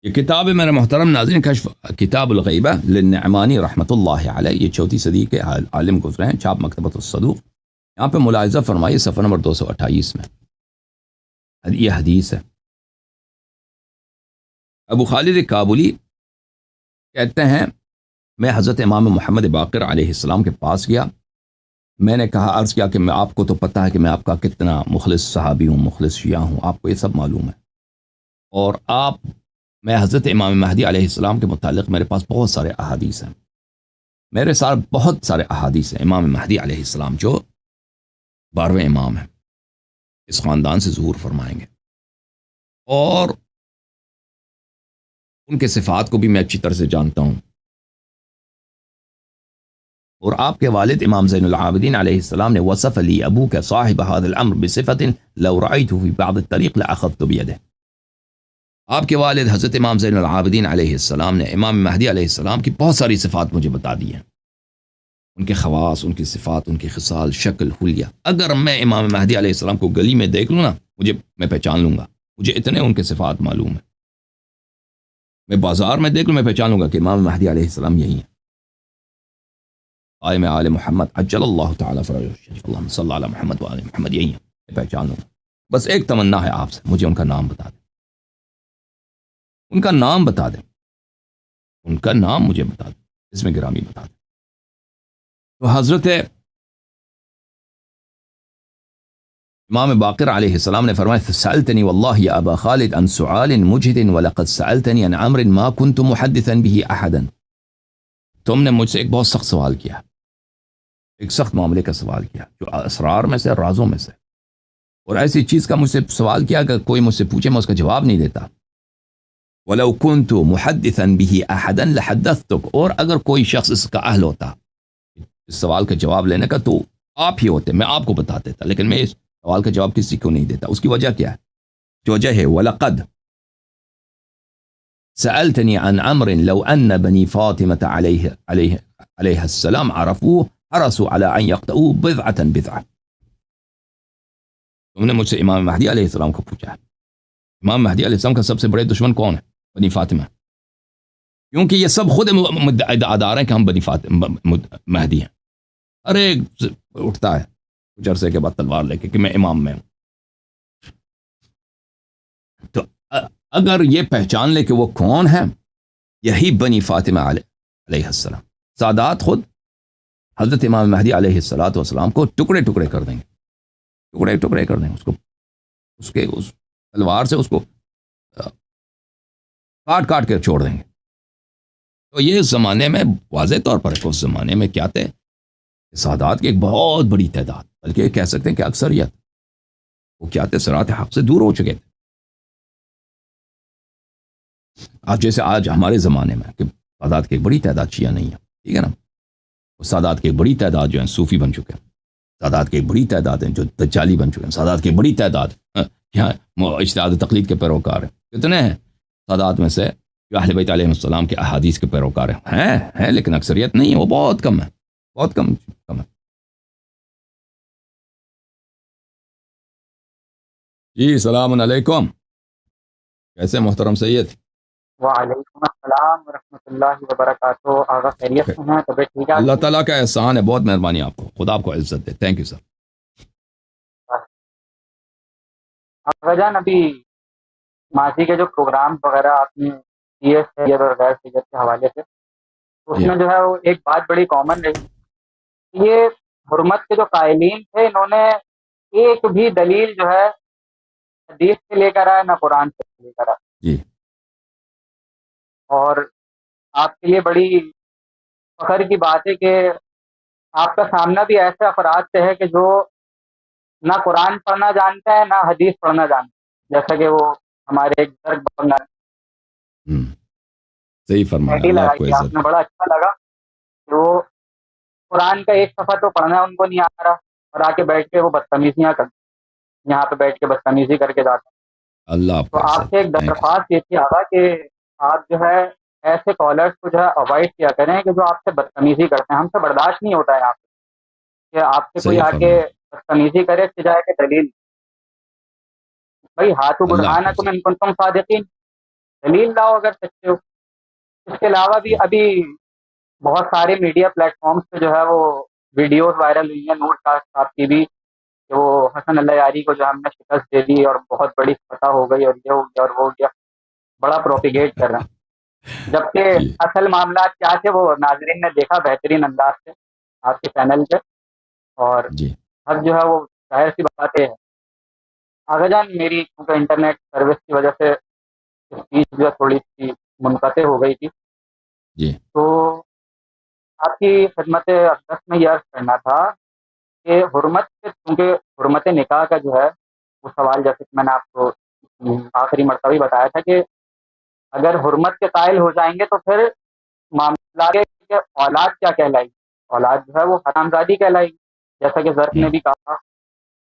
یہ کتاب ہے میرے محترم ناظرین، کشف کتاب الغیبہ للنعمانی رحمۃ اللہ علیہ، یہ 4 صدی کے عالم گزرے ہیں، چھاپ مکتبۃ الصدوق۔ یہاں پہ ملاحظہ فرمائیے صفحہ نمبر 228 میں یہ حدیث ہے۔ ابو خالد کابلی کہتے ہیں میں حضرت امام محمد باقر علیہ السلام کے پاس گیا، میں نے کہا، عرض کیا کہ میں آپ کو تو پتہ ہے کہ میں آپ کا کتنا مخلص صحابی ہوں، مخلص شیعہ ہوں، آپ کو یہ سب معلوم ہے، اور میں حضرت امام مہدی علیہ السلام کے متعلق میرے پاس بہت سارے احادیث ہیں، میرے ساتھ بہت سارے احادیث ہیں۔ امام مہدی علیہ السلام جو 12ویں امام ہیں، اس خاندان سے ظہور فرمائیں گے، اور ان کے صفات کو بھی میں اچھی طرح سے جانتا ہوں، اور آپ کے والد امام زین العابدین علیہ السلام نے وصف لی ابو کا صاحب هذا الامر بصفت لو رأيته في بعض الطريق لاخذت بيده۔ آپ کے والد حضرت امام زین العابدین علیہ السلام نے امام مہدی علیہ السلام کی بہت ساری صفات مجھے بتا دی ہیں، ان کے خواص، ان کی صفات، ان کی خصال، شکل، حلیہ۔ اگر میں امام مہدی علیہ السلام کو گلی میں دیکھ لوں نا، میں پہچان لوں گا، مجھے اتنے ان کے صفات معلوم ہیں۔ میں بازار میں دیکھ لوں، میں پہچان لوں گا کہ امام مہدی علیہ السلام یہی ہیں، قائم آل محمد عجل اللہ تعالیٰ فرجہ الشریف، اللہم صلی علی محمد و آل محمد، یہی ہیں، میں پہچان لوں گا۔ بس ایک تمنا ہے آپ سے، مجھے ان کا نام بتا دیں، ان کا نام بتا دیں، ان کا نام مجھے بتا دیں، اس میں گرامی بتا دیں۔ تو حضرت امام باقر علیہ السلام نے فرمایا، سألتنی واللہ یا ابا خالد عن سؤال مجہد ولقد سألتنی عن امر ما كنت محدثا به احدا۔ تم نے مجھ سے ایک بہت سخت سوال کیا، ایک سخت معاملے کا سوال کیا، جو اسرار میں سے، رازوں میں سے، اور ایسی چیز کا مجھ سے سوال کیا کہ کوئی مجھ سے پوچھے میں اس کا جواب نہیں دیتا۔ وَلَوْ كُنْتُ مُحَدِّثًا بِهِ أَحَدًا لَحَدَّثْتُكَ، اور اگر کوئی شخص اس کا اہل ہوتا اس سوال کا جواب لینے کا تو آپ ہی ہوتے، میں آپ کو بتا دیتا، لیکن میں اس سوال کا جواب کسی کو نہیں دیتا۔ اس کی وجہ کیا ہے؟ جو وجہ ہے وَلَقَدْ سألتني عن أمر لو أن بني فاطمة عليه السلام عرفوه حرصوا على أن يقطعوا بضعة بضعة۔ تم نے مجھ سے امام مہدی علیہ السلام کو پوچھا ہے، امام مہدی علیہ السلام کا سب سے بڑے دشمن کون ہے؟ بنی فاطمہ، کیونکہ یہ سب خود ادعا ہیں کہ ہم بنی فاطمہ مہدی ہیں۔ ہر ایک اٹھتا ہے کچھ عرصے کے بعد تلوار لے کے کہ میں امام میں ہوں۔ تو اگر یہ پہچان لے کہ وہ کون ہے، یہی بنی فاطمہ علیہ السلام، سادات خود حضرت امام مہدی علیہ السلام کو ٹکڑے ٹکڑے کر دیں گے، ٹکڑے ٹکڑے کر دیں گے، اس تلوار سے اس کو کاٹ کاٹ کے چھوڑ دیں گے۔ تو یہ اس زمانے میں واضح طور پر اس زمانے میں کیا تھے، سادات کی ایک بہت بڑی تعداد، بلکہ کہہ سکتے ہیں کہ اکثریت، وہ کیا تھے، صراط حق سے دور ہو چکے تھے۔ آج جیسے آج ہمارے زمانے میں کہ سادات کی ایک بڑی تعداد شیعہ نہیں ہے، ٹھیک ہے نا، سادات کی ایک بڑی تعداد جو ہیں صوفی بن چکے ہیں، سادات کی ایک بڑی تعداد ہیں جو دجالی بن چکے ہیں، سادات کی بڑی تعداد یہاں اجتہاد و تقلید کے پیروکار ہیں۔ کتنے ہیں سادات میں سے جو اہل بیت علیہ السلام کے احادیث کے پیروکار ہیں، لیکن اکثریت نہیں ہے، وہ بہت کم ہے، بہت کم ہے۔ جی السلام علیکم، کیسے محترم سید؟ وعلیکم السلام ورحمۃ اللہ وبرکاتہ۔ آغا خیریت سے ہیں؟ طبیعت ٹھیک ہے؟ اللہ تعالیٰ کا احسان ہے، بہت مہربانی آپ کو، خدا آپ کو عزت دے، تھینک یو سر۔ آغا جان، ابھی ماضی کے جو پروگرام وغیرہ آپ نے کیے سید اور غیر سید کے حوالے سے، اس میں جو ہے وہ ایک بات بڑی کامن رہی، یہ حرمت کے جو قائلین تھے، انہوں نے ایک بھی دلیل جو ہے حدیث سے لے کر آئے نہ قرآن سے لے کر آئے، جی، اور آپ کے لیے بڑی فخر کی بات ہے کہ آپ کا سامنا بھی ایسے افراد سے ہے کہ جو نہ قرآن پڑھنا جانتا ہے نہ حدیث پڑھنا جانتا ہے، جیسا کہ وہ ہمارے ایک بزرگ بنگا صحیح فرمایا، اللہ آپ کو عزت دے۔ بڑا اچھا لگا کہ وہ قرآن کا ایک صفحہ تو پڑھنا ان کو نہیں آ رہا، اور آ کے بیٹھ کے وہ بدتمیزیاں کر، یہاں پہ بیٹھ کے بدتمیزی کر کے جاتے ہیں۔ اللہ آپ تو کو آپ سے ایک درخواست یہ تھی آغا کہ آپ جو ہے ایسے کالرز کو جو ہے اوائڈ کیا کریں کہ جو آپ سے بدتمیزی کرتے ہیں، ہم سے برداشت نہیں ہوتا ہے آپ کہ آپ سے کوئی آ کے بدتمیزی کرے سجائے کے دلیل، بھائی ہاتھو برہانکم ان کنتم صادقین، دلیل لاؤ اگر سچے ہو. اس کے علاوہ بھی ابھی بہت سارے میڈیا پلیٹ فارمز پہ جو ہے وہ ویڈیوز وائرل ہوئی ہیں نور شاہ صاحب کی بھی، کہ وہ حسن اللہ یاری کو جو ہم نے شکست دے دی اور بہت بڑی فتح ہو گئی اور یہ ہو گیا اور وہ ہو گیا، بڑا پروپیگیٹ کر رہے ہیں. جبکہ جی اصل معاملات کیا تھے وہ ناظرین نے دیکھا بہترین انداز سے آپ کے چینل پہ. اور جی اب جو ہے وہ ظاہر سی بات ہے آگے جان، میری کیونکہ انٹرنیٹ سروس کی وجہ سے اسپیچ جو ہے تھوڑی سی منقطع ہو گئی تھی، جی تو آپ کی خدمت اقدس میں یہ عرض کرنا تھا کہ حرمت سے، کیونکہ حرمت نکاح کا جو ہے وہ سوال، جیسے کہ میں نے آپ کو آخری مرتبہ ہی بتایا تھا کہ اگر حرمت کے قائل ہو جائیں گے تو پھر معاملہ کہ اولاد کیا کہلائے گی، اولاد جو ہے وہ حرام زادی کہلائے گی. جیسا کہ ظرف نے بھی کہا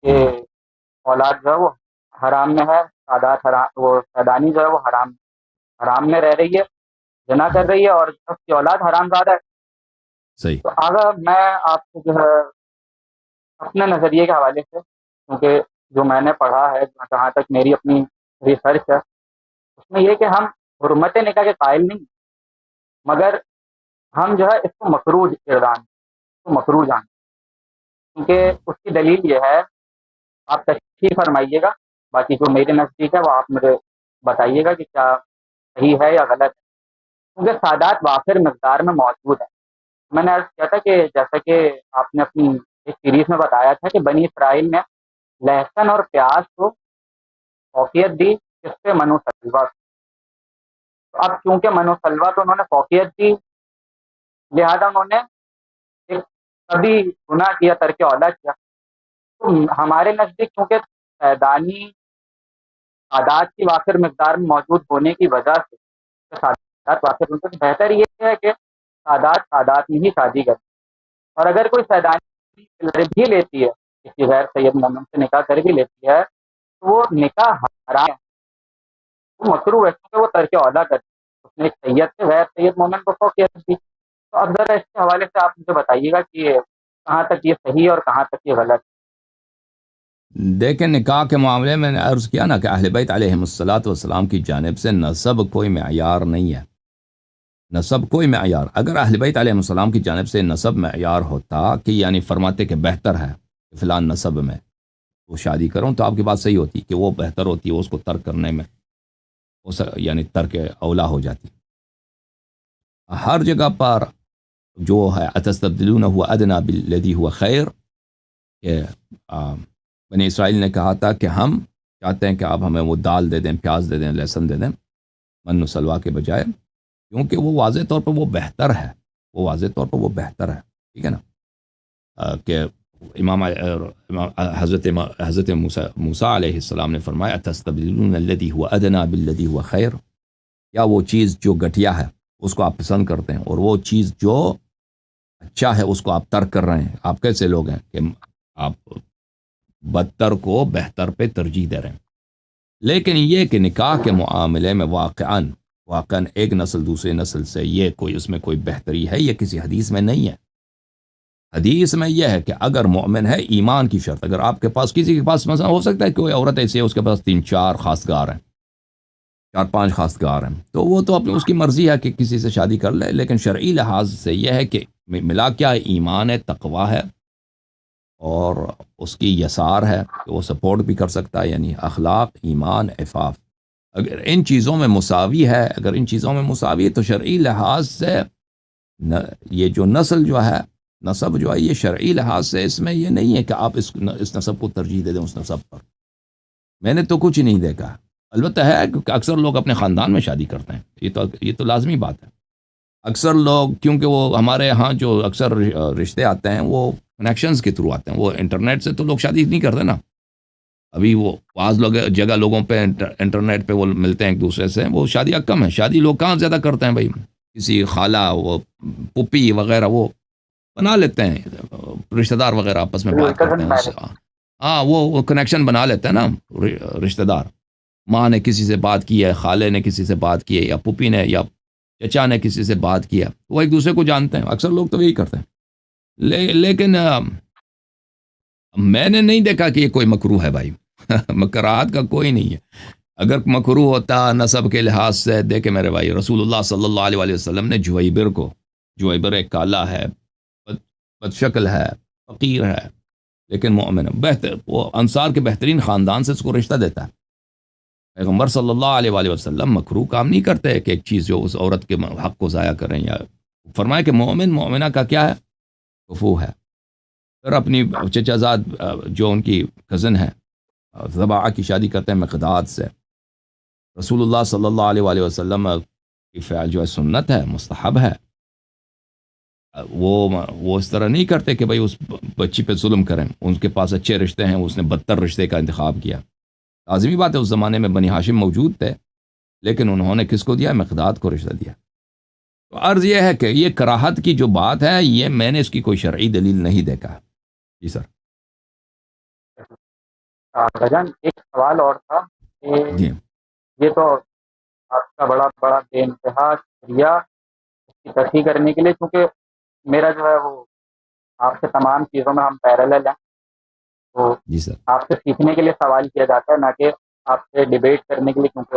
کہ اولاد جو ہے وہ حرام میں ہے، سادات حرام، وہ سیدانی جو ہے وہ حرام میں رہ رہی ہے، زنا کر رہی ہے، اور اس کی اولاد حرام زادہ ہے. صحیح. تو آگا میں آپ کو جو ہے اپنے نظریے کے حوالے سے، کیونکہ جو میں نے پڑھا ہے، جہاں تک میری اپنی ریسرچ ہے، اس میں یہ کہ ہم حرمت نکاح کے قائل نہیں، مگر ہم جو ہے اس کو مکروہ کردان، اس کو مکروہ جان. کیونکہ اس کی دلیل یہ ہے، آپ تشریح فرمائیے گا، باقی جو میرے نزدیک ہے وہ آپ مجھے بتائیے گا کہ کیا صحیح ہے یا غلط ہے. کیونکہ سادات وافر مقدار میں موجود ہے. میں نے عرض کیا تھا کہ جیسا کہ آپ نے اپنی ایک سیریز میں بتایا تھا کہ بنی اسرائیل نے لہسن اور پیاز کو فوقیت دی، کس پہ؟ منو سلوا. تو اب چونکہ منو سلوا تو انہوں نے فوقیت دی، لہذا انہوں نے ایک کبھی گناہ کیا، ترک اولا کیا. تو ہمارے نزدیک چونکہ سیدانی سادات کی وافر مقدار میں موجود ہونے کی وجہ سے سادات وافر، ان سے بہتر یہ ہے کہ سادات میں ہی شادی کرے. اور اگر کوئی سیدانی لڑ بھی لیتی ہے، کسی غیر سید مومن سے نکاح کر بھی لیتی ہے، تو وہ نکاح حرام ہے، وہ مکروہ ہے، کیونکہ وہ ترک اولا کرتی ہے. اس نے ایک سید سے غیر سید مومن کو فوقیت دی. تو اب ذرا اس کے حوالے سے آپ مجھے بتائیے گا کہ کہاں تک یہ صحیح ہے اور کہاں تک یہ غلط. دیکھیں، نکاح کے معاملے میں نے عرض کیا نا کہ اہل بیت علیہم الصلاۃ والسلام کی جانب سے نسب کوئی معیار نہیں ہے. نسب کوئی معیار، اگر اہل بیت علیہ السلام کی جانب سے نسب معیار ہوتا کہ یعنی فرماتے کہ بہتر ہے فلان نسب میں وہ شادی کروں، تو آپ کی بات صحیح ہوتی کہ وہ بہتر ہوتی ہے، اس کو ترک کرنے میں یعنی ترک اولا ہو جاتی. ہر جگہ پر جو ہے اتستبدلون هو ادنا بالذی هو خیر، کہ بنی اسرائیل نے کہا تھا کہ ہم چاہتے ہیں کہ آپ ہمیں وہ دال دے دیں، پیاز دے دیں، لہسن دے دیں من و سلوا کے بجائے، کیونکہ وہ واضح طور پر وہ بہتر ہے، وہ واضح طور پر وہ بہتر ہے. ٹھیک ہے نا؟ کہ حضرت موسیٰ علیہ السلام نے فرمایا اتستبدلون الذی هو ادنا بالذی هو خیر، یا وہ چیز جو گھٹیا ہے اس کو آپ پسند کرتے ہیں اور وہ چیز جو اچھا ہے اس کو آپ ترک کر رہے ہیں. آپ کیسے لوگ ہیں کہ آپ بدتر کو بہتر پہ ترجیح دے رہے ہیں. لیکن یہ کہ نکاح کے معاملے میں واقعاً ایک نسل دوسرے نسل سے یہ کوئی اس میں کوئی بہتری ہے، یہ کسی حدیث میں نہیں ہے. حدیث میں یہ ہے کہ اگر مومن ہے، ایمان کی شرط، اگر آپ کے پاس کسی کے پاس مثلا ہو سکتا ہے کہ کوئی عورت ایسی ہے اس کے پاس 3-4 خاصگار ہیں، 4-5 خاصگار ہیں، تو وہ تو اپنی اس کی مرضی ہے کہ کسی سے شادی کر لے، لیکن شرعی لحاظ سے یہ ہے کہ ملا کیا ہے، ایمان ہے، تقوی ہے، اور اس کی یسار ہے کہ وہ سپورٹ بھی کر سکتا ہے، یعنی اخلاق، ایمان، عفاف. اگر ان چیزوں میں مساوی ہے، تو شرعی لحاظ سے یہ جو نسل جو ہے، نسب جو ہے، یہ شرعی لحاظ سے اس میں یہ نہیں ہے کہ آپ اس نسب کو ترجیح دے دیں اس نسب پر. میں نے تو کچھ نہیں دیکھا. البتہ ہے کہ اکثر لوگ اپنے خاندان میں شادی کرتے ہیں، یہ تو لازمی بات ہے. اکثر لوگ، کیونکہ وہ ہمارے ہاں جو اکثر رشتے آتے ہیں وہ کنیکشنز کے تھرو آتے ہیں، وہ انٹرنیٹ سے تو لوگ شادی نہیں کرتے نا. ابھی وہ بعض جگہ لوگوں پہ انٹرنیٹ پہ وہ ملتے ہیں ایک دوسرے سے، وہ شادیاں کم ہیں. شادی لوگ کہاں زیادہ کرتے ہیں بھائی، کسی خالہ، وہ پپی وغیرہ وہ بنا لیتے ہیں، رشتہ دار وغیرہ آپس میں بات کرتے ہیں. ہاں، وہ کنیکشن بنا لیتے ہیں نا رشتہ دار. ماں نے کسی سے بات کی ہے، خالے نے کسی سے بات کی ہے، یا پپی نے یا چچا نے کسی سے بات کیا، وہ ایک دوسرے کو جانتے ہیں. اکثر لوگ تو یہی کرتے ہیں. لیکن میں نے نہیں دیکھا کہ یہ کوئی مکروہ ہے بھائی. مکراہت کا کوئی نہیں ہے. اگر مکروہ ہوتا نسب کے لحاظ سے، دیکھیں میرے بھائی، رسول اللہ صلی اللہ علیہ وآلہ وسلم نے جویبر ایک کالا ہے، بد شکل ہے، فقیر ہے، لیکن مومن ہے، بہتر، وہ انصار کے بہترین خاندان سے اس کو رشتہ دیتا ہے۔ پیغمبر صلی اللہ علیہ وآلہ وسلم مکروہ کام نہیں کرتے کہ ایک چیز جو اس عورت کے حق کو ضائع کریں، یا فرمائے کہ مومنہ کا کیا ہے، کفو ہے۔ پھر اپنی چچا زاد جو ان کی کزن ہے، ذباح کی شادی کرتے ہیں مقداد سے۔ رسول اللہ صلی اللہ علیہ وآلہ وسلم کی فعل جو ہے سنت ہے، مستحب ہے۔ وہ اس طرح نہیں کرتے کہ بھئی اس بچی پہ ظلم کریں، ان کے پاس اچھے رشتے ہیں، اس نے بدتر رشتے کا انتخاب کیا۔ لازمی بات ہے اس زمانے میں بنی ہاشم موجود تھے، لیکن انہوں نے کس کو دیا؟ مقداد کو رشتہ دیا۔ تو عرض یہ ہے کہ یہ کراہت کی جو بات ہے، یہ میں نے اس کی کوئی شرعی دلیل نہیں دیکھا۔ جی سر۔ بھجن ایک سوال اور تھا کہ جی یہ تو آپ کا بڑا بڑا بے انتہا شکریہ اس کی تصحیح کرنے کے لیے، کیونکہ میرا جو ہے وہ آپ سے تمام چیزوں میں ہم پیرالل ہیں، تو جی سر، آپ سے سیکھنے کے لیے سوال کیا جاتا ہے، نہ کہ آپ سے ڈیبیٹ کرنے کے لیے، کیونکہ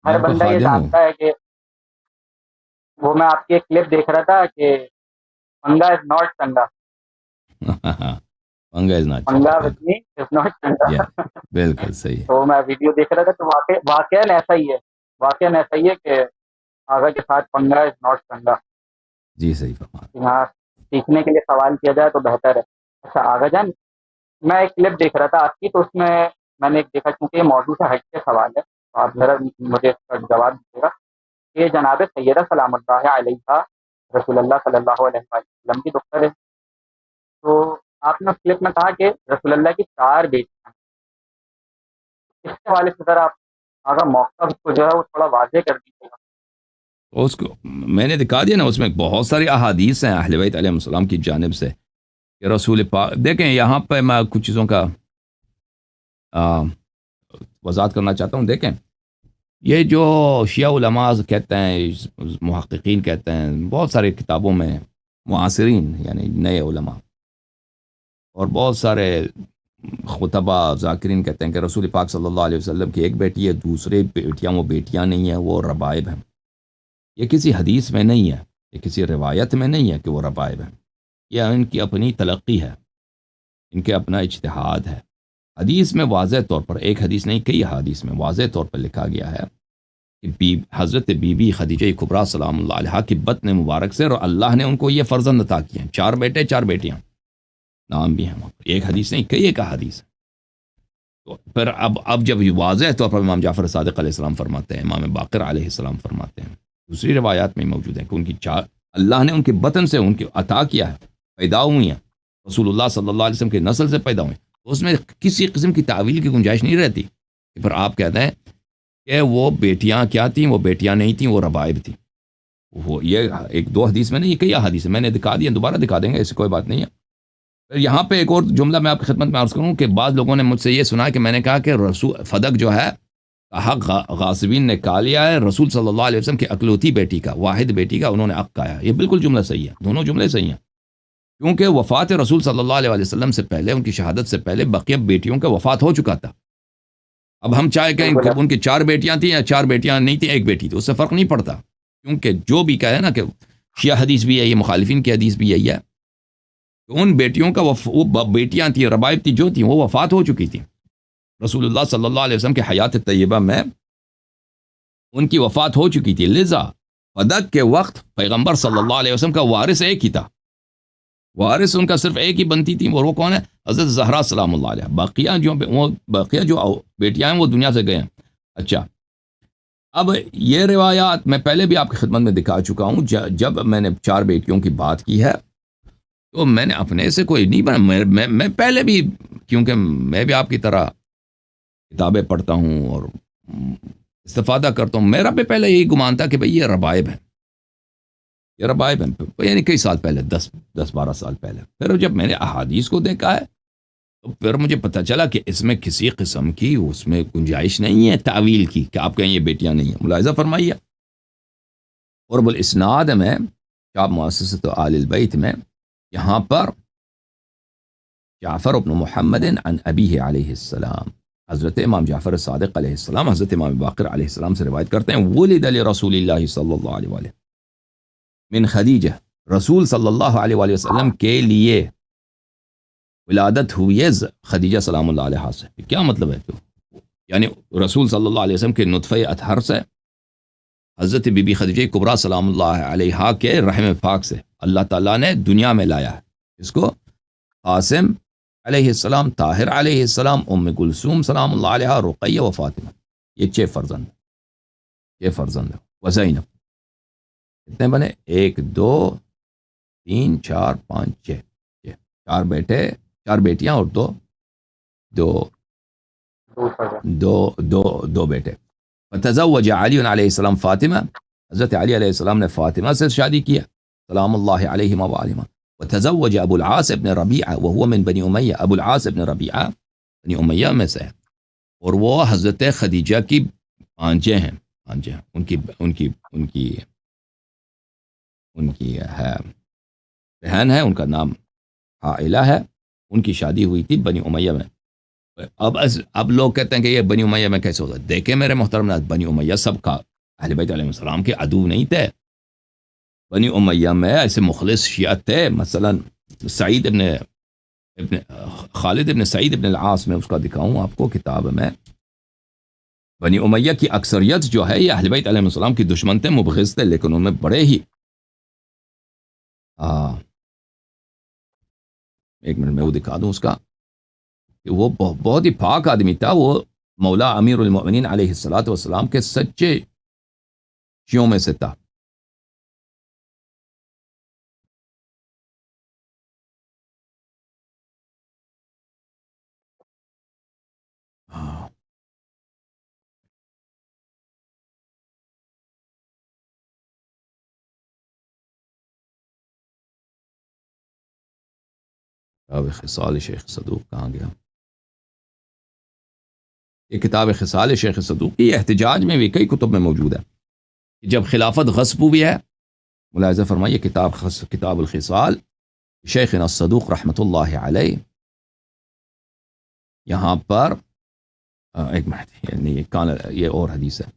میں ہر آپ کا بندہ یہ خادم ہوں۔ جانتا ہے کہ وہ میں آپ کی ایک کلپ دیکھ رہا تھا کہ منگا از ناٹ چنگا، منگا از ناٹ منگا چنگا، وتھ می از ناٹ چنگا۔ بالکل صحیح ہے۔ تو میں ویڈیو دیکھ رہا تھا تو واقعاً ایسا ہی ہے، واقعاً ایسا ہی ہے کہ آگا کے ساتھ پنگا از ناٹ چنگا۔ جی صحیح فرما۔ یہاں سیکھنے کے لیے سوال کیا جائے تو بہتر ہے۔ اچھا آگا جان، میں ایک کلپ دیکھ رہا تھا آپ کی، تو اس میں نے ایک دیکھا، چونکہ یہ موضوع سے ہٹ کے سوال ہے تو آپ ذرا مجھے اس کا جواب دیجیے گا کہ جناب سیدہ سلام اللہ علیہ رسول اللہ صلی اللہ علیہ وسلم کی دختر ہے، تو آپ نے اس کلپ میں کہا کہ رسول اللہ کی 4 بیٹیاں، اس کے حوالے سے ذرا آپ آگا موقع کو جو ہے وہ تھوڑا واضح کر دیجیے گا۔ اس کو میں نے دکھا دیا نا، اس میں بہت ساری احادیث ہیں اہل بیت علیہ السلام کی جانب سے کہ رسول پاک، دیکھیں یہاں پہ میں کچھ چیزوں کا وضاحت کرنا چاہتا ہوں۔ دیکھیں یہ جو شیعہ علماء کہتے ہیں، محققین کہتے ہیں، بہت سارے کتابوں میں معاصرین یعنی نئے علماء اور بہت سارے خطبہ ذاکرین کہتے ہیں کہ رسول پاک صلی اللہ علیہ وسلم کی ایک بیٹی ہے، دوسرے بیٹیاں وہ بیٹیاں نہیں ہیں، وہ ربائب ہیں۔ یہ کسی حدیث میں نہیں ہے، یہ کسی روایت میں نہیں ہے کہ وہ ربائب ہیں، یہ ان کی اپنی تلقی ہے، ان کے اپنا اجتہاد ہے۔ حدیث میں واضح طور پر، ایک حدیث نہیں کئی حدیث میں واضح طور پر لکھا گیا ہے کہ حضرت بی بی خدیجہ کبریٰ سلام اللہ علیہا کی بطن مبارک سے اور اللہ نے ان کو یہ فرزند عطا کیے ہیں، 4 بیٹے 4 بیٹیاں، نام بھی ہیں وہاں پر، ایک حدیث نہیں کئی ایک حدیث ہے۔ تو پھر اب جب یہ واضح طور پر امام جعفر صادق علیہ السلام فرماتے ہیں، امام باقر علیہ السلام فرماتے ہیں، دوسری روایات میں موجود ہیں کہ ان کی 4 اللہ نے ان کے بطن سے ان کی عطا کیا ہے، پیدا ہوئی ہیں، رسول اللہ صلی اللہ علیہ وسلم کی نسل سے پیدا ہوئے ہیں، تو اس میں کسی قسم کی تعویل کی گنجائش نہیں رہتی کہ پھر آپ کہتے ہیں کہ وہ بیٹیاں کیا تھیں، وہ بیٹیاں نہیں تھیں، وہ ربائب تھیں۔ وہ یہ 1-2 حدیث میں نہیں، یہ کئی حدیث میں نے دکھا دیا، دوبارہ دکھا دیں گے، ایسی کوئی بات نہیں ہے۔ پھر یہاں پہ ایک اور جملہ میں آپ کی خدمت میں عرض کروں کہ بعض لوگوں نے مجھ سے یہ سنا کہ میں نے کہا کہ رسول فدق جو ہے حق غاصبین نے کھا لیا ہے، رسول صلی اللہ علیہ وسلم کی اکلوتی بیٹی کا، واحد بیٹی کا انہوں نے حق کھایا۔ یہ بالکل جملہ صحیح ہے، دونوں جملے صحیح ہیں، کیونکہ وفات رسول صلی اللہ علیہ وسلم سے پہلے، ان کی شہادت سے پہلے بقیہ بیٹیوں کا وفات ہو چکا تھا۔ اب ہم چاہے کہ ان کی 4 بیٹیاں تھیں یا 4 بیٹیاں نہیں تھیں، ایک بیٹی تھی، اس سے فرق نہیں پڑتا، کیونکہ جو بھی کہے نا کہ شیعہ حدیث بھی ہے، یہ مخالفین کی حدیث بھی یہی ہے، ان بیٹیوں کا وہ بیٹیاں تھیں، ربائب تھی جو تھیں، وہ وفات ہو چکی تھیں۔ رسول اللہ صلی اللہ علیہ وسلم کے حیات طیبہ میں ان کی وفات ہو چکی تھی، لذا فدق کے وقت پیغمبر صلی اللہ علیہ وسلم کا وارث ایک ہی تھا، وارث ان کا صرف ایک ہی بنتی تھی، اور وہ کون ہے؟ حضرت زہرا سلام اللہ علیہ۔ باقیہ جو بیٹیاں ہیں وہ دنیا سے گئے ہیں۔ اچھا، اب یہ روایات میں پہلے بھی آپ کی خدمت میں دکھا چکا ہوں، جب میں نے 4 بیٹیوں کی بات کی ہے تو میں نے اپنے سے کوئی نہیں بنا، میں پہلے بھی، کیونکہ میں بھی آپ کی طرح کتابیں پڑھتا ہوں اور استفادہ کرتا ہوں، میرا بھی پہلے یہی گمان تھا کہ بھئی یہ ربائب ہیں، یہ ربائب ہیں، یعنی کئی سال پہلے، 10-12 سال پہلے۔ پھر جب میں نے احادیث کو دیکھا ہے تو پھر مجھے پتہ چلا کہ اس میں کسی قسم کی اس میں گنجائش نہیں ہے تعویل کی کہ آپ کہیں یہ بیٹیاں نہیں ہیں۔ ملاحظہ فرمائیے، اور بالاسناد میں شعب مؤسسۃ آل البیت میں یہاں پر جعفر بن محمد عن ابیہ علیہ السلام، حضرت امام جعفر الصادق علیہ السلام حضرت امام باقر علیہ السلام سے روایت کرتے ہیں ولد لرسول اللہ صلی اللہ علیہ وآلہ من خدیجہ، رسول صلی اللہ علیہ وآلہ وسلم کے لیے ولادت ہوئی ہے خدیجہ سلام اللہ علیہ سے۔ کیا مطلب ہے؟ یعنی رسول صلی اللہ علیہ وسلم کے نطفہ اطہر سے حضرت بی بی خدیجہ کبریٰ سلام اللہ علیہا کے رحم پاک سے اللہ تعالیٰ نے دنیا میں لایا ہے اس کو قاسم علیہ السلام، طاہر علیہ السلام، ام کلثوم سلام اللہ علیہا، رقیہ و فاطمہ، یہ 6 فرزند، 6 فرزند و زینب۔ کتنے بنے؟ 1 2 3 4 5 6 4 بیٹے، 4 بیٹیاں اور دو بیٹے۔ فتزوج علی علیہ السلام فاطمہ، حضرت علی علیہ السلام نے فاطمہ سے شادی کیا سلام اللہ علیہما وعلیہما۔ وتزوج ابو العاص ابن ربیعہ وهو من بنی امیہ، ابو العاص ابن ربیعہ بنی امیہ میں سے ہے اور وہ حضرت خدیجہ کی بھانجے ہیں، ان کی ہے بہن ہے، ان کا نام عائلہ ہے، ان کی شادی ہوئی تھی بنی امیہ میں۔ اب لوگ کہتے ہیں کہ یہ بنی امیہ میں کیسے ہوگا؟ دیکھیں میرے محترم ناظرین، بنی امیہ سب کا اہل بیت علیہ السلام کے عدو نہیں تھے۔ بنی امیہ میں ایسے مخلص شیعہ تھے، مثلا خالد ابن سعید ابن العاص، میں اس کا دکھاؤں آپ کو کتاب میں، بنی امیہ کی اکثریت جو ہے یہ اہل بیت علیہ السلام کی دشمن تھے، مبغض تھے، لیکن ان میں بڑے ہی ایک منٹ میں وہ دکھا دوں اس کا کہ وہ بہت ہی پاک آدمی تھا، وہ مولا امیر المؤمنین علیہ الصلوۃ والسلام کے سچے شیعوں میں سے تھا۔ کتاب خصال شیخ صدوق کہاں گیا؟ یہ کتاب خصال شیخ صدوق کی احتجاج میں بھی کئی کتب میں موجود ہے۔ جب خلافت غصب ہوئی ہے، ملاحظہ فرمائیے کتاب الخصال شیخنا الصدوق رحمۃ اللہ علیہ، یہاں پر ایک منٹ، یہ اور حدیث ہے۔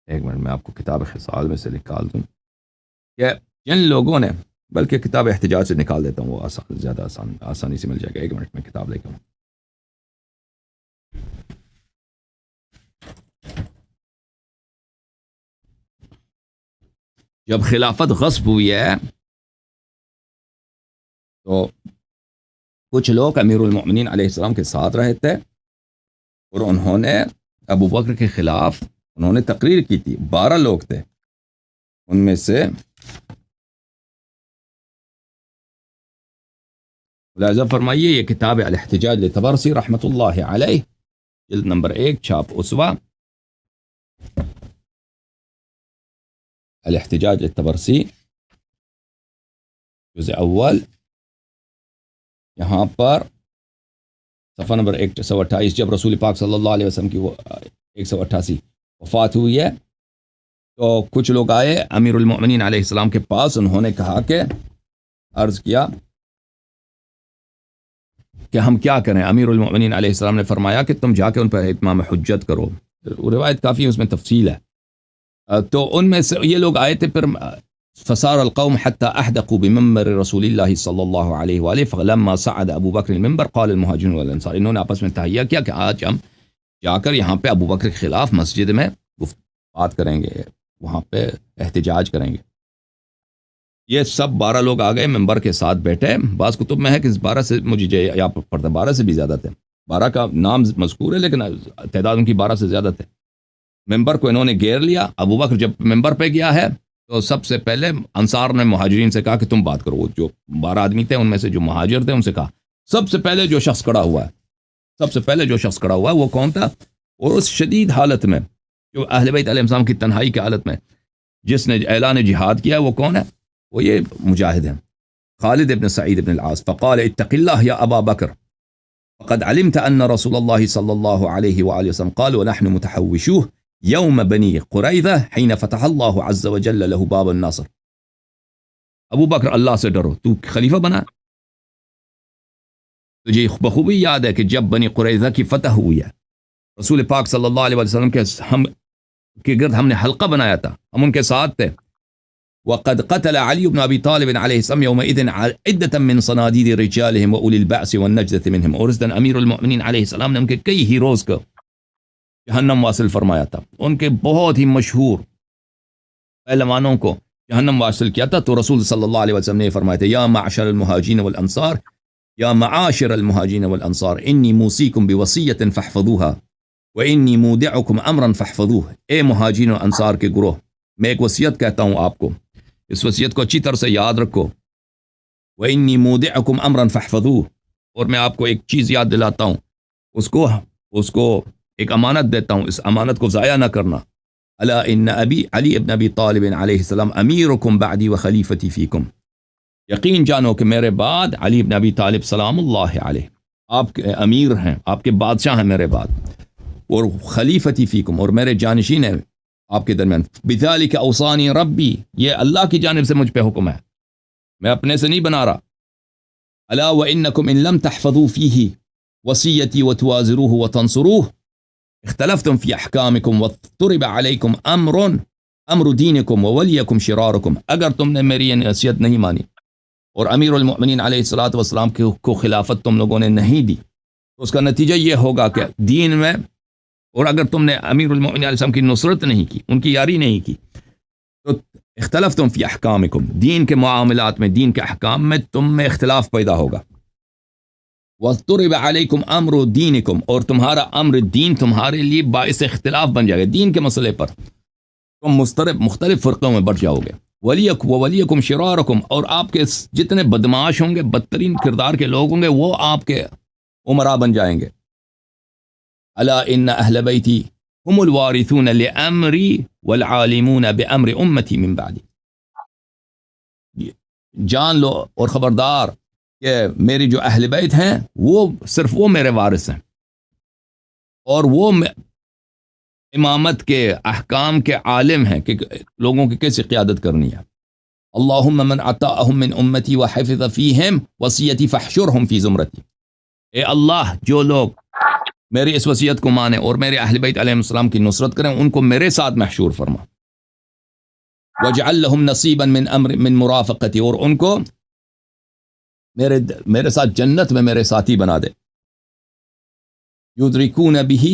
ایک منٹ میں آپ کو کتاب خصال میں سے نکال دوں کہ جن لوگوں نے، بلکہ کتاب احتجاج سے نکال دیتا ہوں، وہ زیادہ آسانی سے مل جائے گا۔ ایک منٹ میں کتاب لے کے ہوں۔ جب خلافت غصب ہوئی ہے تو کچھ لوگ امیر المؤمنین علیہ السلام کے ساتھ رہے تھے اور انہوں نے ابو بکر کے خلاف انہوں نے تقریر کی تھی۔ 12 لوگ تھے، ان میں سے ملاحظہ فرمائیے، یہ کتاب الاحتجاج لطبرسی رحمۃ اللہ علیہ، جلد نمبر 1، چھاپ اسوا، الاحتجاج لطبرسی جزء اول، یہاں پر صفحہ نمبر 128۔ جب رسول پاک صلی اللہ علیہ وسلم کی 188 وفات ہوئی ہے تو کچھ لوگ آئے امیر المؤمنین علیہ السلام کے پاس، انہوں نے کہا کہ عرض کیا کہ ہم کیا کریں؟ امیر المؤمنین علیہ السلام نے فرمایا کہ تم جا کے ان پر اتمام حجت کرو۔ روایت کافی ہے، اس میں تفصیل ہے۔ تو ان میں سے یہ لوگ آئے تھے، پھر فصار القوم حتى احدقوا بمنبر رسول اللہ صلی اللہ علیہ وآلہ فلما صعد ابو بکر المنبر قال المہاجرون والانصار، انہوں نے آپس میں تہیہ کیا کہ آج ہم جا کر یہاں پہ ابو بکر کے خلاف مسجد میں بات کریں گے، وہاں پہ احتجاج کریں گے۔ یہ سب 12 لوگ آ گئے، ممبر کے ساتھ بیٹھے۔ بعض کتب میں ہے کہ 12 سے، مجھے یا پڑھتا 12 سے بھی زیادہ تھے، 12 کا نام مذکور ہے لیکن تعداد ان کی 12 سے زیادہ تھے۔ ممبر کو انہوں نے گھیر لیا۔ ابو بکر جب ممبر پہ گیا ہے تو سب سے پہلے انصار نے مہاجرین سے کہا کہ تم بات کرو۔ جو 12 آدمی تھے ان میں سے جو مہاجر تھے ان سے کہا سب سے پہلے جو شخص کھڑا ہوا ہے وہ کون تھا؟ اور اس شدید حالت میں، جو اہل بیت علیہ السلام کی تنہائی کی حالت میں جس نے اعلان جہاد کیا، وہ کون ہے؟ وہ یہ مجاہد ہیں، خالد ابن سعید ابن العاص۔ فقال اتق اللہ یا ابا بکر فقد علمت ان رسول اللہ صلی اللہ علیہ وآلہ وسلم قال ونحن متحوشوه یوم بنی قریظہ حین فتح اللہ عز وجل له باب النصر. ابو بکر اللہ سے ڈرو، تو خلیفہ بنا. تجھے بخوبی یاد ہے کہ جب بنی قریظہ کی فتح ہوئی ہے، رسول پاک صلی اللہ علیہ وسلم کے گرد ہم نے حلقہ بنایا تھا، ہم ان کے ساتھ تھے. وقد قتل علي بن ابي طالب عليه السلام يومئذ عدة من صناديد رجالهم واولي البأس والنجدة منهم. اور اس دن امیر المؤمنین علیہ السلام نے ان کے کئی ہیروز کو جہنم واصل فرمایا تھا، ان کے بہت ہی مشہور پہلوانوں کو جہنم واصل کیا تھا. تو رسول صلی اللہ علیہ وسلم نے فرمایا تھا یا معشر المہاجرین والانصار، یا معاشر المہاجرین والانصار، انی موصیکم بوصیۃ فاحفظوها وانی مودعکم امرا فاحفظوه. اے مہاجرین و انصار کے گروہ، میں ایک وصیت کہتا ہوں آپ کو، اس وصیت کو اچھی طرح سے یاد رکھو. وَإِنِّي مُودِعُكُمْ أَمْرًا فَاحْفَظُوهُ. اور میں آپ کو ایک چیز یاد دلاتا ہوں، اس کو ایک امانت دیتا ہوں، اس امانت کو ضائع نہ کرنا. الا ان ابی علی ابن ابی طالب علیہ السلام امیرکم بعدی وخلیفتی فیکم. یقین جانو کہ میرے بعد علی ابن ابی طالب سلام اللہ علیہ آپ کے امیر ہیں، آپ کے بادشاہ ہیں میرے بعد، اور خلیفتی فیکم، اور میرے جانشین ہیں آپ کے درمیان. بذالک اوصانی ربی، یہ اللہ کی جانب سے مجھ پہ حکم ہے، میں اپنے سے نہیں بنا رہا. الا وانکم ان لم تحفظوا فیہ وصیتی وتوازروہ وتنصروہ اختلفتم فی احکامکم واضطرب علیکم امر دینکم وولیکم شرارکم. اگر تم نے میری یہ نصیحت نہیں مانی اور امیر المؤمنین علیہ الصلوۃ والسلام کو خلافت تم لوگوں نے نہیں دی، تو اس کا نتیجہ یہ ہوگا کہ دین میں، اور اگر تم نے امیر المؤمنین علیہ السلام کی نصرت نہیں کی، ان کی یاری نہیں کی، تو اختلفتم فی احکامکم، دین کے معاملات میں، دین کے احکام میں تم میں اختلاف پیدا ہوگا. وَاضْطُرِبَ عَلَيْكُمْ أَمْرُ دِينِكُمْ، اور تمہارا امر دین تمہارے لیے باعث اختلاف بن جائے گا. دین کے مسئلے پر تم مختلف فرقوں میں بٹ جاؤ گے. وَلِيَكُمْ شِرَارُكُمْ، اور آپ کے جتنے بدمعاش ہوں گے، بدترین کردار کے لوگ ہوں گے، وہ آپ کے امراء بن جائیں گے. الا ان اہل بیتی هم الوارثون لامری والعالمون بامر امتی من بعدی. جان لو اور خبردار کہ میری جو اہل بیت ہیں صرف وہ میرے وارث ہیں، اور وہ امامت کے احکام کے عالم ہیں کہ لوگوں کی کیسے قیادت کرنی ہے. اللہم من عطاءہم من امتی وحفظ فیہم وصیتی فاحشرہم فی زمرتی. اے اللہ، جو لوگ میری اس وصیت کو مانے اور میرے اہل بیت علیہ السلام کی نصرت کریں، ان کو میرے ساتھ محشور فرما. وَاجْعَلْ لَهُمْ نَصِيبًا من مرافقتی، اور ان کو میرے ساتھ جنت میں میرے ساتھی بنا دے. یدرکون بہ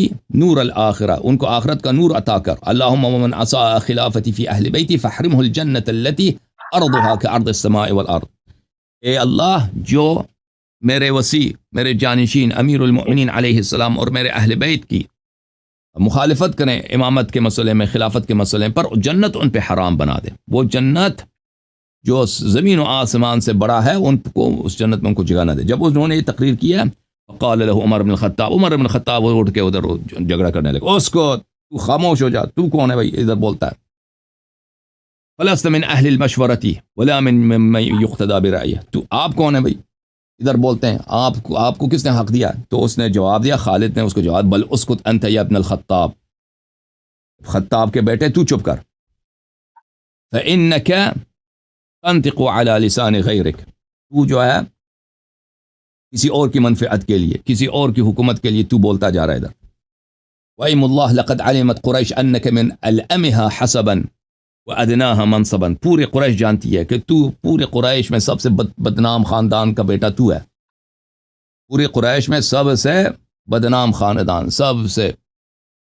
نور الآخرہ، ان کو آخرت کا نور عطا کر. اللہم ومن عصا خلافتی فی اہل بیتی فحرمہ الجنت التي ارضها كارض السماء والارض. اے اللہ، جو میرے وسیع، میرے جانشین امیر المؤمنین علیہ السلام اور میرے اہل بیت کی مخالفت کریں امامت کے مسئلے میں، خلافت کے مسئلے پر، جنت ان پہ حرام بنا دے. وہ جنت جو زمین و آسمان سے بڑا ہے، ان کو اس جنت میں ان کو جگہ نہ دے. جب انہوں نے یہ تقریر کیا، قال له عمر بن الخطاب، عمر بن الخطاب اٹھ کے ادھر جھگڑا کرنے لگے. اس کو تو خاموش ہو جا، تو کون ہے بھائی ادھر بولتا ہے؟ فلست من اہل المشورتی ولا من یقتدی برأیہ. تو آپ کون ہے بھائی ادھر بولتے ہیں؟ آپ کو کس نے حق دیا؟ تو اس نے جواب دیا، خالد نے اس کو جواب، بل اسکت انت یا ابن الخطاب، خطاب کے بیٹے تو چپ کر. فإنک تنطق علی لسان غیرک، تو جو ہے کسی اور کی منفعت کے لیے، کسی اور کی حکومت کے لیے تو بولتا جا رہا ہے ادھر. وَأَيْمُ اللَّهِ لَقَدْ عَلِمَتْ قُرَيْشْ أَنَّكَ مِنْ أَلْأَمِهَا حَسَبًا وَأَدْنَاهَا مَنْصَبًا. پورے قریش جانتی ہے کہ تو پورے قریش میں سب سے بدنام خاندان کا بیٹا تو ہے. پورے قریش میں سب سے بدنام خاندان، سب سے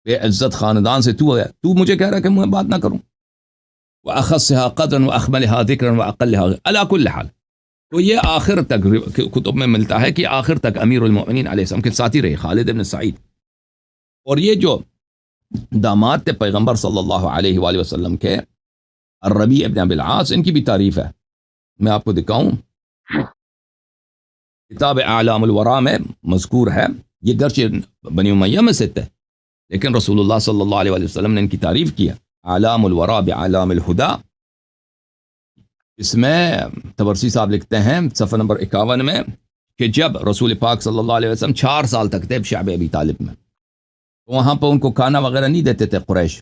بے عزت خاندان سے تو ہے. تو مجھے کہہ رہا ہے کہ میں بات نہ کروں. وَأَخَصِّهَا قَدْرًا وَأَخْمَلِهَا ذِكْرًا وَأَقَلِّهَا عَلَى كُلِّ حَالٍ. تو یہ آخر تک کتب میں ملتا ہے کہ آخر تک امیر المؤمنین علیہ السلام کے ساتھی رہے خالد بن سعید. اور یہ جو داماد تھے پیغمبر صلی اللہ علیہ وآلہ وسلم کے، الربیع ابن ابی العاص، ان کی بھی تعریف ہے. میں آپ کو دکھاؤں، کتاب اعلام الورا میں مذکور ہے. یہ گرچہ بنی امیہ میں سے تھے، لیکن رسول اللہ صلی اللہ علیہ وآلہ وسلم نے ان کی تعریف کیا. اعلام الورا بعلام الہدا، اس میں تبرسی صاحب لکھتے ہیں صفحہ نمبر 51 میں کہ جب رسول پاک صلی اللہ علیہ وسلم 4 سال تک تھے شعب ابی طالب میں، وہاں پہ ان کو کھانا وغیرہ نہیں دیتے تھے قریش،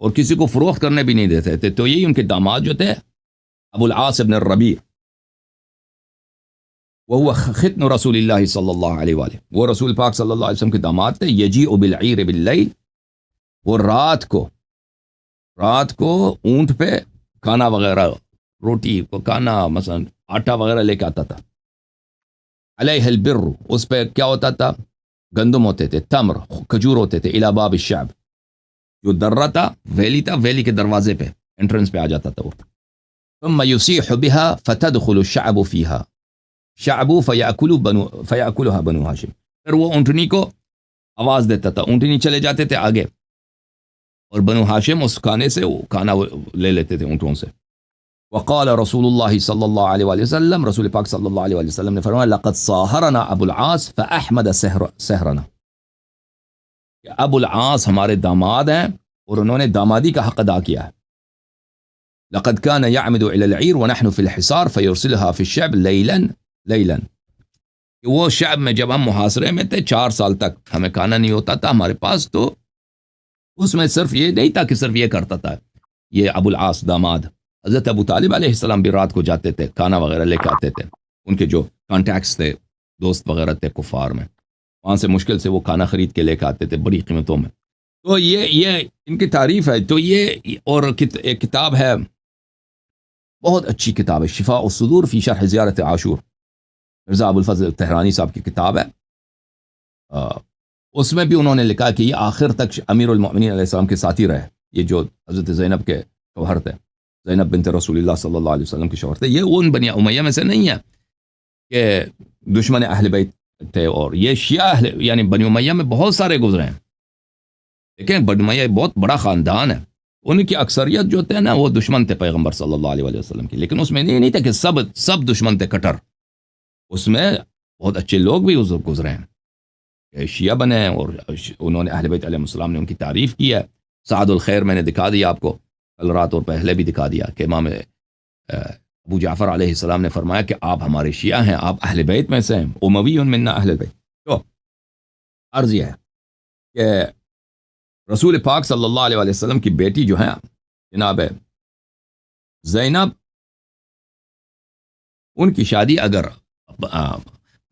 اور کسی کو فروخت کرنے بھی نہیں دیتے تھے. تو یہی ان کے داماد جو تھے ابو العاص ابن الربیع، وہ ختن رسول اللہ صلی اللہ علیہ وآلہ، وہ رسول پاک صلی اللہ علیہ وسلم کے داماد تھے. یجیء بالعیر باللیل، وہ رات کو اونٹ پہ کھانا وغیرہ، روٹی کو کھانا مثلا آٹا وغیرہ لے کے آتا تھا. علیہ البر، اس پہ کیا ہوتا تھا؟ گندم ہوتے تھے، تمر، کھجور ہوتے تھے. الی باب الشعب، جو درہ تھا، ویلی تھا، ویلی کے دروازے پہ انٹرنس پہ آ جاتا تھا وہ. ثم یصیح بها فتدخل الشعب فیها شعب فیاکلها بنو ہاشم. پھر وہ اونٹنی کو آواز دیتا تھا، اونٹنی چلے جاتے تھے آگے، اور بنو ہاشم اس کھانے سے وہ کھانا لے لیتے تھے اونٹوں سے. وقال رسول اللہ صلی اللہ علیہ وآلہ وسلم، رسول پاک صلی اللہ علیہ وآلہ وسلم نے فرمایا لقد صاہرنا ابو العاص فاحمد سحرنا، کہ ابو العاص ہمارے داماد ہیں اور انہوں نے دامادی کا حق ادا کیا ہے. لقد كان يعمد الى العير ونحن في الحصار فيرسلها في الشعب ليلا. وہ شعب میں جب ہم محاصرے میں تھے 4 سال تک ہمیں کھانا نہیں ہوتا تھا ہمارے پاس، تو اس میں صرف یہ نہیں تھا کہ صرف یہ کرتا تھا یہ ابو العاص داماد. حضرت ابو طالب علیہ السلام بھی رات کو جاتے تھے، کھانا وغیرہ لے کے آتے تھے. ان کے جو کانٹیکٹس تھے، دوست وغیرہ تھے کفار میں، وہاں سے مشکل سے وہ کھانا خرید کے لے کے آتے تھے بڑی قیمتوں میں. تو یہ ان کی تعریف ہے. تو یہ اور ایک کتاب ہے، بہت اچھی کتاب ہے، شفاء الصدور فی شرح زیارت عاشور، مرزا ابو الفضل تہرانی صاحب کی کتاب ہے. اس میں بھی انہوں نے لکھا کہ یہ آخر تک امیر المؤمنین علیہ السلام کے ساتھی رہے. یہ جو حضرت زینب کے شوہر تھے، زینب بنت رسول اللہ صلی اللہ علیہ وسلم کے شوہر تھے، یہ ان بنی امیہ میں سے نہیں ہے کہ دشمن اہل بیت تھے. اور یہ شیعہ یعنی بنی امیہ میں بہت سارے گزرے ہیں، لیکن بنی امیہ بہت بڑا خاندان ہے. ان کی اکثریت جو تھے نا وہ دشمن تھے پیغمبر صلی اللہ علیہ وسلم کی، لیکن اس میں نہیں تھا کہ سب دشمن تھے کٹر. اس میں بہت اچھے لوگ بھی گزرے ہیں، شیعہ بنے ہیں، اور انہوں نے اہل بیت علیہ السلام نے ان کی تعریف کی ہے. سعد الخیر میں نے دکھا دیا آپ کو کل رات، اور پہلے بھی دکھا دیا کہ امام ابو جعفر علیہ السلام نے فرمایا کہ آپ ہمارے شیعہ ہیں، آپ اہل بیت میں سے ہیں، اموی منا اہل بیت. تو عرض یہ ہے کہ رسول پاک صلی اللہ علیہ وسلم کی بیٹی جو ہے جناب زینب، ان کی شادی اگر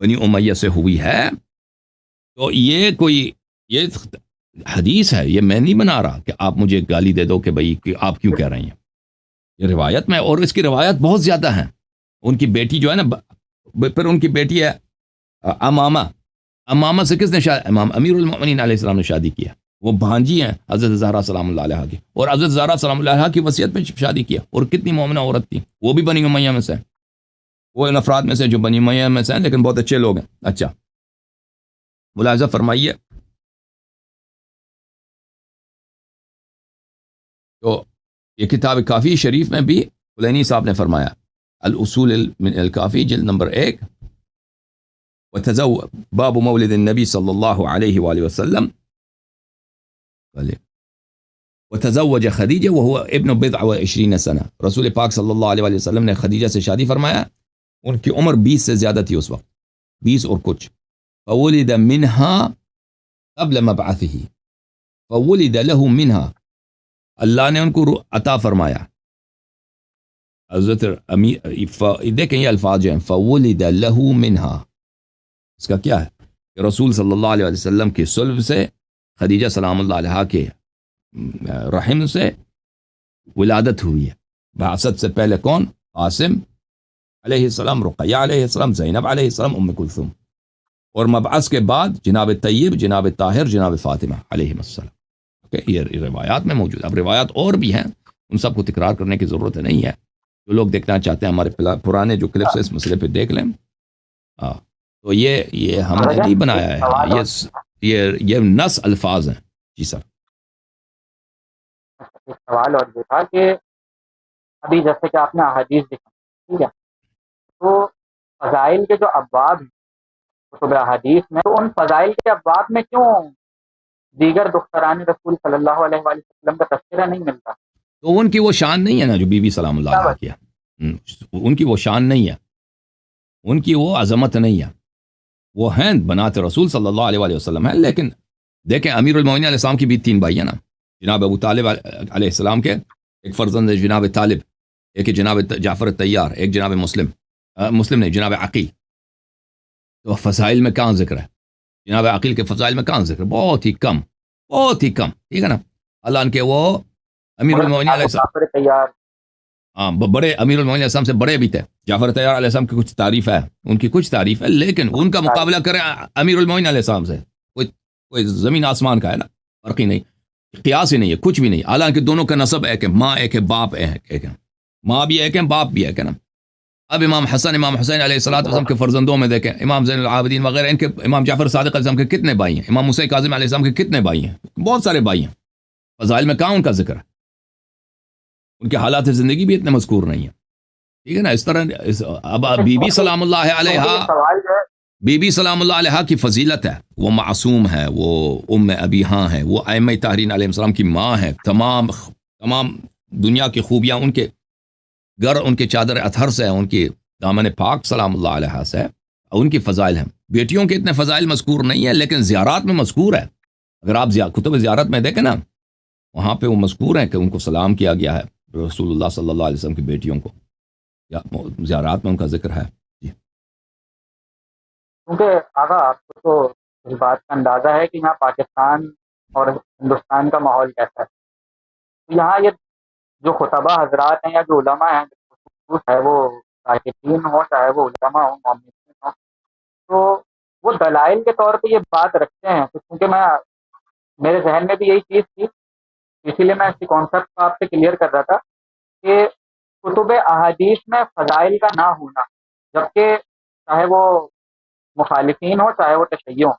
بنی امیہ سے ہوئی ہے تو یہ حدیث ہے، یہ میں نہیں بنا رہا کہ آپ مجھے گالی دے دو کہ بھئی کہ آپ کیوں کہہ رہی ہیں. یہ روایت میں، اور اس کی روایت بہت زیادہ ہیں. ان کی بیٹی جو ہے نا، پھر ان کی بیٹی ہے امامہ سے کس نے امام امیر المؤمنین علیہ السلام نے شادی کیا. وہ بھانجی ہیں حضرت زہرا سلام اللہ علیہا کی، اور حضرت زہرا سلام اللہ علیہا کی وصیت پہ شادی کیا. اور کتنی مومنہ عورت تھی، وہ بھی بنی امیہ میں سے، وہ ان افراد میں سے جو بنی امیہ میں سے ہیں لیکن بہت اچھے لوگ ہیں. اچھا ملاحظہ فرمائیے، تو یہ کتاب کافی شریف میں بھی کلینی صاحب نے فرمایا، الاصول من الکافی جلد نمبر 1، باب مولد النبی صلی اللہ علیہ وآلہ وسلم، وتزوج خدیجہ وهو ابن 27 سنہ. رسول پاک صلی اللہ علیہ وسلم نے خدیجہ سے شادی فرمایا، ان کی عمر 20 سے زیادہ تھی اس وقت، 20 اور کچھ. فولد منها قبل مبعثه، فولد له منها، اللہ نے ان کو عطا فرمایا. حضرت دیکھیں یہ الفاظ جو ہیں، فولد له منها، اس کا کیا ہے کہ رسول صلی اللہ علیہ وسلم کی صلب سے خدیجہ سلام اللہ علیہا کے رحم سے ولادت ہوئی ہے. بعثت سے پہلے کون؟ قاسم علیہ السلام، رقیہ علیہ السلام، زینب علیہ السلام، ام کلثوم، اور مبعث کے بعد جناب طیب، جناب طاہر، جناب فاطمہ علیہ السلام. یہ روایات میں موجود. اب روایات اور بھی ہیں، ان سب کو تکرار کرنے کی ضرورت نہیں ہے. جو لوگ دیکھنا چاہتے ہیں ہمارے پرانے جو کلپس ہیں اس مسئلے پہ دیکھ لیں. تو یہ ہم نے نہیں بنایا ہے، یہ نص الفاظ ہیں. جی سر. ایک سوال اور یہ تھا کہ ابھی جیسے کہ آپ نے احادیث دکھا، ٹھیک ہے، تو فضائل کے جو ابواب ہیں کتب احادیث میں، تو ان فضائل کے ابواب میں کیوں دیگر دختران رسول صلی اللہ علیہ وآلہ وسلم کا تذکرہ نہیں ملتا؟ تو ان کی وہ شان نہیں ہے نا جو بی بی سلام اللہ علیہ کیا، ان کی وہ شان نہیں ہے، ان کی وہ عظمت نہیں ہے. وہ ہیں بنات رسول صلی اللہ علیہ وآلہ وسلم ہیں، لیکن دیکھیں امیر المومنین علیہ السلام کی بھی 3 بھائی ہیں نا، جناب ابو طالب علیہ السلام کے ایک فرزند ہے جناب طالب، ایک ہے جناب جعفر الطیار، ایک جناب مسلم نہیں جناب عقیل. تو فضائل میں کہاں ذکر ہے؟ جناب عقیل کے فضائل میں کہاں ذکر ہے؟ بہت ہی کم، بہت ہی کم، ٹھیک ہے نا. اللہ ان کے وہ امیر المومنین علیہ السلام، تیار ہاں بڑے امیر المومنین علیہ السلام سے بڑے بھی تھے. جعفر طیار علیہ السلام کی کچھ تعریف ہے، ان کی کچھ تعریف ہے، لیکن ان کا مقابلہ کریں امیر المومنین علیہ السلام سے، کوئی زمین آسمان کا ہے نا، فرق ہی نہیں، قیاس ہی نہیں ہے، کچھ بھی نہیں. حالانکہ دونوں کا نسب ایک ہے، ماں ایک ہے، باپ ایک ہے، ماں بھی ایک ہے، باپ بھی ایک ہے نا. اب امام حسن امام حسین علیہ السلام کے فرزندوں میں دیکھیں، امام زین العابدین وغیرہ، ان کے امام جعفر صادق علیہ السلام کے کتنے بھائی ہیں؟ امام موسیٰ کاظم علیہ السلام کے کتنے بھائی ہیں؟ بہت سارے بھائی ہیں. فضائل میں کہاں ان کا ذکر ہے؟ ان کے حالات زندگی بھی اتنے مذکور نہیں ہیں، ٹھیک ہے نا. اس طرح اب بی بی سلام اللہ علیہ، سوال جو ہے بی بی سلام اللہ علیہ کی فضیلت ہے، وہ معصوم ہے، وہ ام ابیہاں ہے، وہ ائمہ طاہرین علیہ السلام کی ماں ہے. تمام دنیا کی خوبیاں ان کے گھر، ان کے چادر اطہر سے ہے، ان کی دامن پاک سلام اللہ علیہ سے ہے، ان کی فضائل ہیں. بیٹیوں کے اتنے فضائل مذکور نہیں ہیں، لیکن زیارات میں مذکور ہے. اگر آپ کتب زیارت میں دیکھیں نا، وہاں پہ وہ مذکور ہیں کہ ان کو سلام کیا گیا ہے رسول اللہ صلی اللہ علیہ وسلم کی بیٹیوں کو، یا زیارات میں ان کا ذکر ہے. کیونکہ آقا آپ کو تو اس بات کا اندازہ ہے کہ یہاں پاکستان اور ہندوستان کا ماحول کیسا ہے. یہاں یہ جو خطبہ حضرات ہیں یا جو علماء ہیں، چاہے وہ راکدین ہوں چاہے وہ علماء ہوں مومنین ہوں، تو وہ دلائل کے طور پہ یہ بات رکھتے ہیں. کیونکہ میرے ذہن میں بھی یہی چیز تھی، اسی لیے میں اسی کانسیپٹ کو آپ سے کلیئر کر رہا تھا کہ کتب احادیث میں فضائل کا نہ ہونا، جبکہ چاہے وہ مخالفین ہو چاہے وہ تشیع ہوں،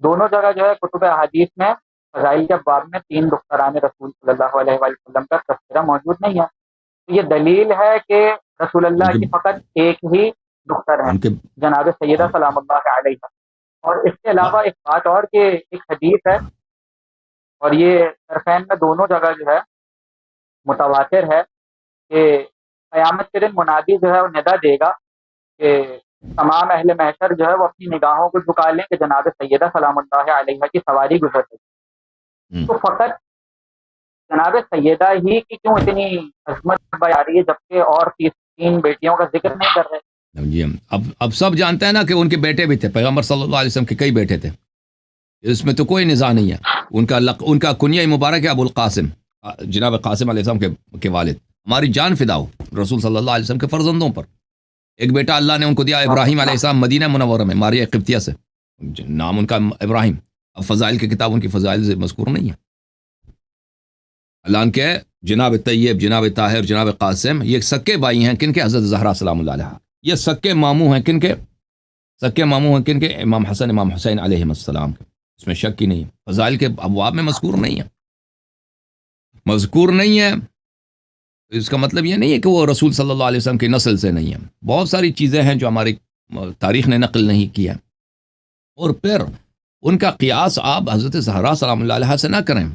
دونوں جگہ جو ہے کتب احادیث میں فضائل کے باب میں 3 دختران رسول صلی اللہ علیہ وآلہ وسلم کا تذکرہ موجود نہیں ہے. یہ دلیل ہے کہ رسول اللہ کی فقط ایک ہی دختر ہیں، جناب سیدہ سلام اللہ علیہ. اور اس کے علاوہ ایک بات اور کہ ایک حدیث ہے، اور یہ طرفین میں دونوں جگہ جو ہے متواتر ہے، کہ قیامت کے دن منادی جو ہے وہ ندا دے گا کہ تمام اہل محشر جو ہے وہ اپنی نگاہوں کو جھکا لیں کہ جناب سیدہ سلام اللہ علیہ کی سواری گزر رہی. تو فقط جناب سیدہ ہی کی کیوں اتنی عظمت بیان آ رہی ہے، جبکہ اور 3 بیٹیوں کا ذکر نہیں کر رہے؟ جی اب سب جانتے ہیں نا کہ ان کے بیٹے بھی تھے، پیغمبر صلی اللہ علیہ وسلم کے کئی بیٹے تھے، اس میں تو کوئی نزاع نہیں ہے. ان کا کنیہ مبارک ہے ابو القاسم، جناب قاسم علیہ السلام کے والد. ہماری جان فدا ہو رسول صلی اللہ علیہ وسلم کے فرزندوں پر. ایک بیٹا اللہ نے ان کو دیا ابراہیم علیہ السلام، مدینہ منورہ میں، ماریہ قبطیہ سے نام ان کا ابراہیم. اب فضائل کی کتاب ان کی فضائل سے مذکور نہیں ہے. اللہ کے جناب طیب، جناب طاہر، جناب قاسم، یہ سکے بھائی ہیں کن کے؟ حضرت زہرا سلام اللہ علیہ. یہ سکے ماموں ہیں کن کے؟ سکے ماموں ہیں کن کے؟ امام حسن امام حسین علیہ السلام کے. اس میں شک ہی نہیں. فضائل کے ابواب میں مذکور نہیں ہے، مذکور نہیں ہے. اس کا مطلب یہ نہیں ہے کہ وہ رسول صلی اللہ علیہ وسلم کی نسل سے نہیں ہے. بہت ساری چیزیں ہیں جو ہماری تاریخ نے نقل نہیں کیا. اور پھر ان کا قیاس آپ حضرت زہرا سلام اللہ علیہ سے نہ کریں.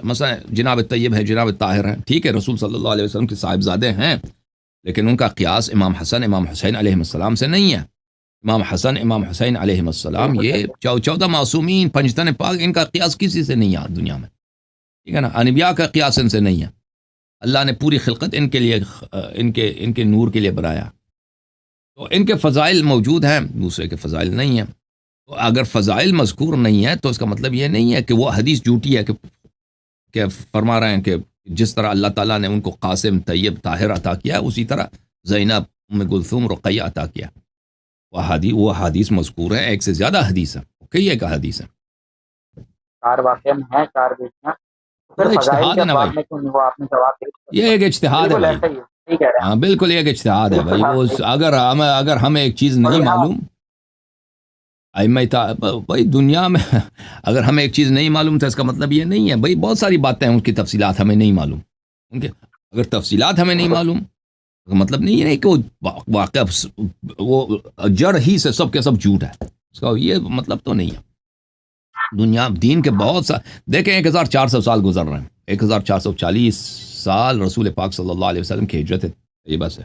مثلا جناب طیب ہے، جناب طاہر ہے، ٹھیک ہے رسول صلی اللہ علیہ وسلم کے صاحبزادے ہیں، لیکن ان کا قیاس امام حسن امام حسین علیہ السلام سے نہیں ہے. امام حسن امام حسین علیہ السلام یہ 14 معصومین پنجتن پاک، ان کا قیاس کسی سے نہیں ہے دنیا میں، ٹھیک ہے نا. انبیاء کا قیاس ان سے نہیں ہے. اللہ نے پوری خلقت ان کے لیے ان کے نور کے لیے بنایا. تو ان کے فضائل موجود ہیں، دوسرے کے فضائل نہیں ہیں. تو اگر فضائل مذکور نہیں ہے تو اس کا مطلب یہ نہیں ہے کہ وہ حدیث جھوٹی ہے، کہ فرما رہے ہیں کہ جس طرح اللہ تعالیٰ نے ان کو قاسم طیب طاہر عطا کیا، اسی طرح زینب ام کلثوم رقیہ عطا کیا. وہ حدیث مذکور ہے، ایک سے زیادہ حدیث ہے، کئی ایک حدیث ہے. 4 واقعہ میں ہیں 4 بیٹیاں. اجتہاد ہے نا بھائی، یہ ایک اجتہاد ہے بھائی. ہاں بالکل ایک اجتہاد ہے بھائی. وہ اگر ہمیں ایک چیز نہیں معلوم، بھائی دنیا میں اگر ہمیں ایک چیز نہیں معلوم تو اس کا مطلب یہ نہیں ہے بھائی بہت ساری باتیں ہیں ان کی تفصیلات ہمیں نہیں معلوم. ان کے اگر تفصیلات ہمیں نہیں معلوم تو مطلب نہیں ہے کہ وہ واقعہ وہ جڑ ہی سے سب کے سب جھوٹ ہے، اس کا یہ مطلب تو نہیں ہے. دنیا دین کے بہت سا دیکھیں 1400 سال گزر رہے ہیں، 1440 سال رسول پاک صلی اللہ علیہ وسلم کی ہجرت طیبہ سے.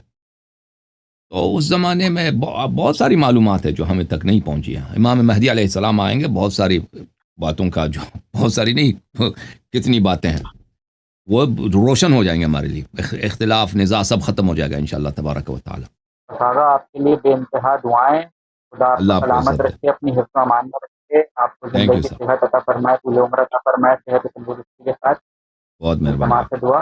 تو اس زمانے میں بہت ساری معلومات ہے جو ہمیں تک نہیں پہنچی ہیں. امام مہدی علیہ السلام آئیں گے، بہت ساری باتوں کا جو بہت ساری نہیں کتنی باتیں ہیں وہ روشن ہو جائیں گے ہمارے لیے، اختلاف نزاع سب ختم ہو جائے گا انشاءاللہ تبارک و تعالی۔ استاذہ آپ کے لیے بے انتہا دعائیں، خدا آپ اللہ کو آپ کو سلامت عزت دے، رکھے، اپنی حفظ و امان میں رکھے، آپ کو تھینک یو زندگی سر، صحت عطا فرمائے، طول عمر عطا فرمائے، صحت و تندرستی کے ساتھ بہت مہربانی جماعت آپ سے کی، دعا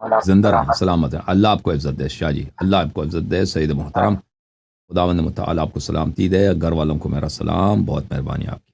اور آپ کو زندہ رہیں سلامت سلامت ہیں، اللہ آپ کو عزت دے شاہ جی، اللہ آپ کو عزت دے سید محترم، رکھے۔ خداوند متعال آپ کو سلامتی دے، گھر والوں کو میرا سلام، بہت مہربانی آپ کی۔